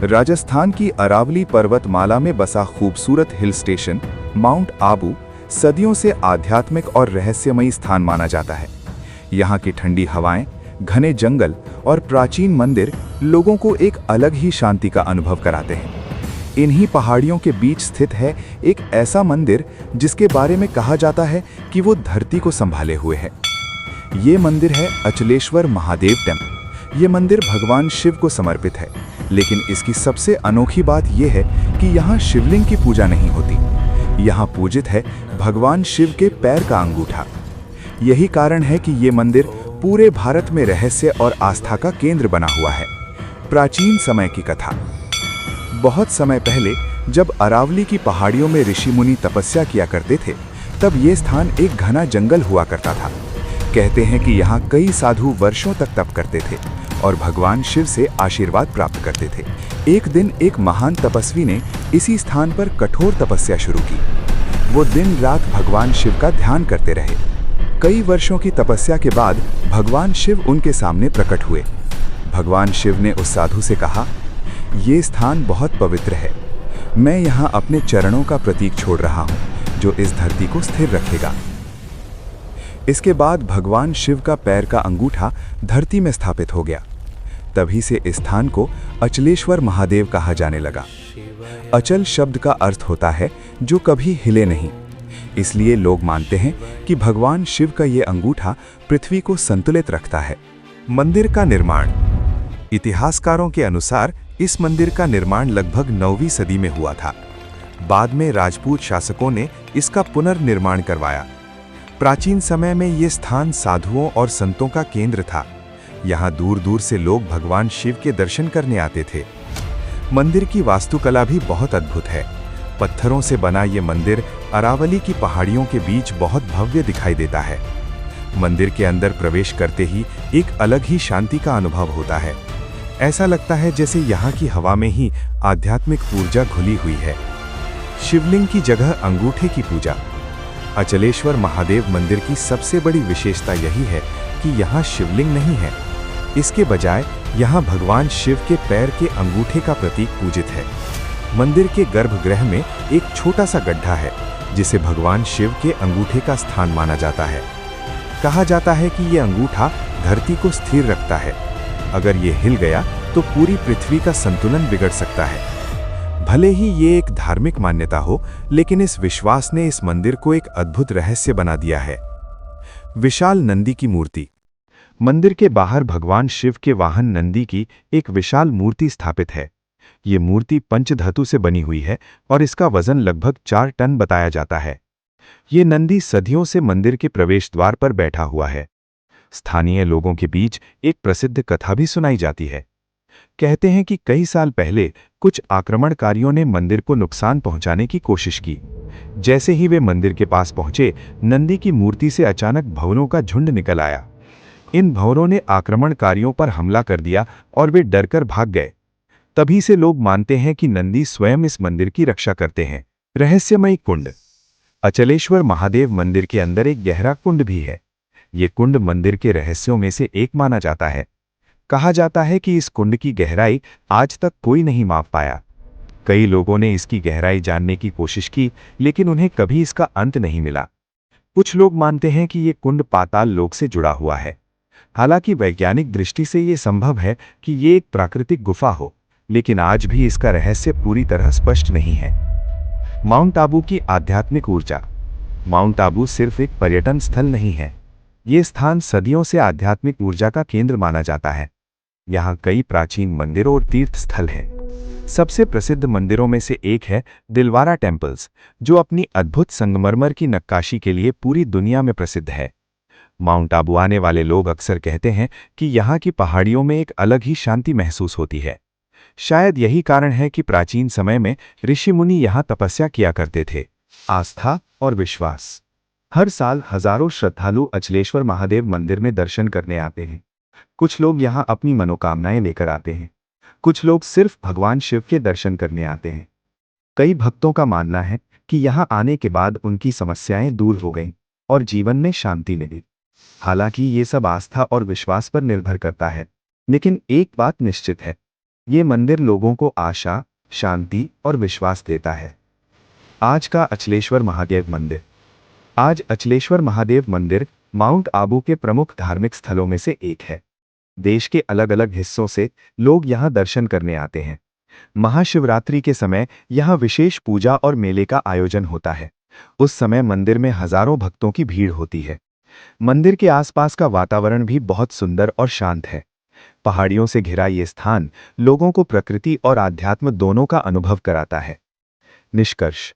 राजस्थान की अरावली पर्वतमाला में बसा खूबसूरत हिल स्टेशन माउंट आबू सदियों से आध्यात्मिक और रहस्यमयी स्थान माना जाता है। यहाँ की ठंडी हवाएं, घने जंगल और प्राचीन मंदिर लोगों को एक अलग ही शांति का अनुभव कराते हैं। इन्हीं पहाड़ियों के बीच स्थित है एक ऐसा मंदिर जिसके बारे में कहा जाता है कि वो धरती को संभाले हुए है। ये मंदिर है अचलेश्वर महादेव टेम्पल। ये मंदिर भगवान शिव को समर्पित है, लेकिन इसकी सबसे अनोखी बात यह है कि यहाँ शिवलिंग की पूजा नहीं होती। यहाँ पूजित है भगवान शिव के पैर का अंगूठा। यही कारण है कि ये मंदिर पूरे भारत में रहस्य और आस्था का केंद्र बना हुआ है। प्राचीन समय की कथा। बहुत समय पहले जब अरावली की पहाड़ियों में ऋषि मुनि तपस्या किया करते थे, तब ये स्थान एक घना जंगल हुआ करता था। कहते हैं कि यहाँ कई साधु वर्षों तक तप करते थे और भगवान शिव से आशीर्वाद प्राप्त करते थे। एक दिन एक महान तपस्वी ने इसी स्थान पर कठोर तपस्या शुरू की। वो दिन रात भगवान शिव का ध्यान करते रहे। कई वर्षों की तपस्या के बाद भगवान शिव उनके सामने प्रकट हुए। भगवान शिव ने उस साधु से कहा, ये स्थान बहुत पवित्र है। मैं यहाँ अपने चरणों का प्रतीक छोड़ रहा हूँ जो इस धरती को स्थिर रखेगा। इसके बाद भगवान शिव का पैर का अंगूठा धरती में स्थापित हो गया। तभी से इस स्थान को अचलेश्वर महादेव कहा जाने लगा। अचल शब्द का अर्थ होता है जो कभी हिले नहीं। इसलिए लोग मानते हैं कि भगवान शिव का ये अंगूठा पृथ्वी को संतुलित रखता है। मंदिर का निर्माण। इतिहासकारों के अनुसार इस मंदिर का निर्माण लगभग 9वीं सदी में हुआ था। बाद में राजपूत शासकों ने इसका पुनर्निर्माण करवाया। प्राचीन समय में ये स्थान साधुओं और संतों का केंद्र था। यहाँ दूर दूर से लोग भगवान शिव के दर्शन करने आते थे। मंदिर की वास्तुकला भी बहुत अद्भुत है। पत्थरों से बना ये मंदिर अरावली की पहाड़ियों के बीच बहुत भव्य दिखाई देता है। मंदिर के अंदर प्रवेश करते ही एक अलग ही शांति का अनुभव होता है। ऐसा लगता है जैसे यहाँ की हवा में ही आध्यात्मिक ऊर्जा घुली हुई है। शिवलिंग की जगह अंगूठे की पूजा। अचलेश्वर महादेव मंदिर की सबसे बड़ी विशेषता यही है कि यहाँ शिवलिंग नहीं है। इसके बजाय यहाँ भगवान शिव के पैर के अंगूठे का प्रतीक पूजित है। मंदिर के गर्भगृह में एक छोटा सा गड्ढा है जिसे भगवान शिव के अंगूठे का स्थान माना जाता है। कहा जाता है कि ये अंगूठा धरती को स्थिर रखता है। अगर ये हिल गया तो पूरी पृथ्वी का संतुलन बिगड़ सकता है। भले ही ये एक धार्मिक मान्यता हो, लेकिन इस विश्वास ने इस मंदिर को एक अद्भुत रहस्य बना दिया है। विशाल नंदी की मूर्ति। मंदिर के बाहर भगवान शिव के वाहन नंदी की एक विशाल मूर्ति स्थापित है। ये मूर्ति पंचधातु से बनी हुई है और इसका वजन लगभग 4 टन बताया जाता है। ये नंदी सदियों से मंदिर के प्रवेश द्वार पर बैठा हुआ है। स्थानीय लोगों के बीच एक प्रसिद्ध कथा भी सुनाई जाती है। कहते हैं कि कई साल पहले कुछ आक्रमणकारियों ने मंदिर को नुकसान पहुंचाने की कोशिश की। जैसे ही वे मंदिर के पास पहुंचे, नंदी की मूर्ति से अचानक भंवरों का झुंड निकल आया। इन भंवरों ने आक्रमणकारियों पर हमला कर दिया और वे डरकर भाग गए। तभी से लोग मानते हैं कि नंदी स्वयं इस मंदिर की रक्षा करते हैं। रहस्यमयी कुंड। अचलेश्वर महादेव मंदिर के अंदर एक गहरा कुंड भी है। ये कुंड मंदिर के रहस्यों में से एक माना जाता है। कहा जाता है कि इस कुंड की गहराई आज तक कोई नहीं माप पाया। कई लोगों ने इसकी गहराई जानने की कोशिश की, लेकिन उन्हें कभी इसका अंत नहीं मिला। कुछ लोग मानते हैं कि ये कुंड पाताल लोक से जुड़ा हुआ है। हालांकि वैज्ञानिक दृष्टि से ये संभव है कि ये एक प्राकृतिक गुफा हो, लेकिन आज भी इसका रहस्य पूरी तरह स्पष्ट नहीं है। माउंट आबू की आध्यात्मिक ऊर्जा। माउंट आबू सिर्फ एक पर्यटन स्थल नहीं है। ये स्थान सदियों से आध्यात्मिक ऊर्जा का केंद्र माना जाता है। यहाँ कई प्राचीन मंदिर और तीर्थ स्थल हैं। सबसे प्रसिद्ध मंदिरों में से एक है दिलवारा टेम्पल्स, जो अपनी अद्भुत संगमरमर की नक्काशी के लिए पूरी दुनिया में प्रसिद्ध है। माउंट आबू आने वाले लोग अक्सर कहते हैं कि यहाँ की पहाड़ियों में एक अलग ही शांति महसूस होती है। शायद यही कारण है कि प्राचीन समय में ऋषि मुनि यहाँ तपस्या किया करते थे। आस्था और विश्वास। हर साल हजारों श्रद्धालु अचलेश्वर महादेव मंदिर में दर्शन करने आते हैं। कुछ लोग यहाँ अपनी मनोकामनाएं लेकर आते हैं। कुछ लोग सिर्फ भगवान शिव के दर्शन करने आते हैं। कई भक्तों का मानना है कि यहाँ आने के बाद उनकी समस्याएं दूर हो गईं और जीवन में शांति मिली। हालांकि ये सब आस्था और विश्वास पर निर्भर करता है, लेकिन एक बात निश्चित है, ये मंदिर लोगों को आशा, शांति और विश्वास देता है। आज का अचलेश्वर महादेव मंदिर। आज अचलेश्वर महादेव मंदिर माउंट आबू के प्रमुख धार्मिक स्थलों में से एक है। देश के अलग अलग हिस्सों से लोग यहाँ दर्शन करने आते हैं। महाशिवरात्रि के समय यहाँ विशेष पूजा और मेले का आयोजन होता है। उस समय मंदिर में हजारों भक्तों की भीड़ होती है। मंदिर के आसपास का वातावरण भी बहुत सुंदर और शांत है। पहाड़ियों से घिरा ये स्थान लोगों को प्रकृति और आध्यात्म दोनों का अनुभव कराता है। निष्कर्ष: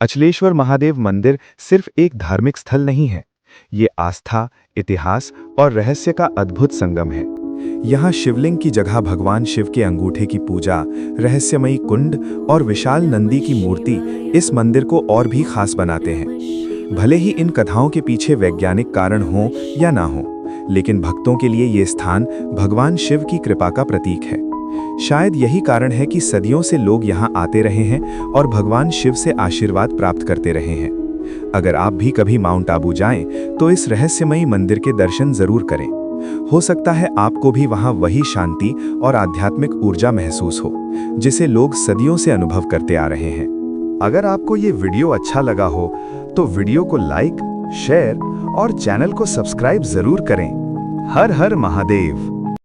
अचलेश्वर महादेव मंदिर सिर्फ एक धार्मिक स्थल नहीं है, ये आस्था, इतिहास और रहस्य का अद्भुत संगम है। यहाँ शिवलिंग की जगह भगवान शिव के अंगूठे की पूजा, रहस्यमयी कुंड और विशाल नंदी की मूर्ति इस मंदिर को और भी खास बनाते हैं। भले ही इन कथाओं के पीछे वैज्ञानिक कारण हो या ना हो, लेकिन भक्तों के लिए ये स्थान भगवान शिव की कृपा का प्रतीक है। शायद यही कारण है कि सदियों से लोग यहाँ आते रहे हैं और भगवान शिव से आशीर्वाद प्राप्त करते रहे हैं। अगर आप भी कभी माउंट आबू जाएं, तो इस रहस्यमयी मंदिर के दर्शन जरूर करें। हो सकता है आपको भी वहां वही शांति और आध्यात्मिक ऊर्जा महसूस हो, जिसे लोग सदियों से अनुभव करते आ रहे हैं। अगर आपको ये वीडियो अच्छा लगा हो, तो वीडियो को लाइक, शेयर और चैनल को सब्सक्राइब जरूर करें। हर हर महादेव।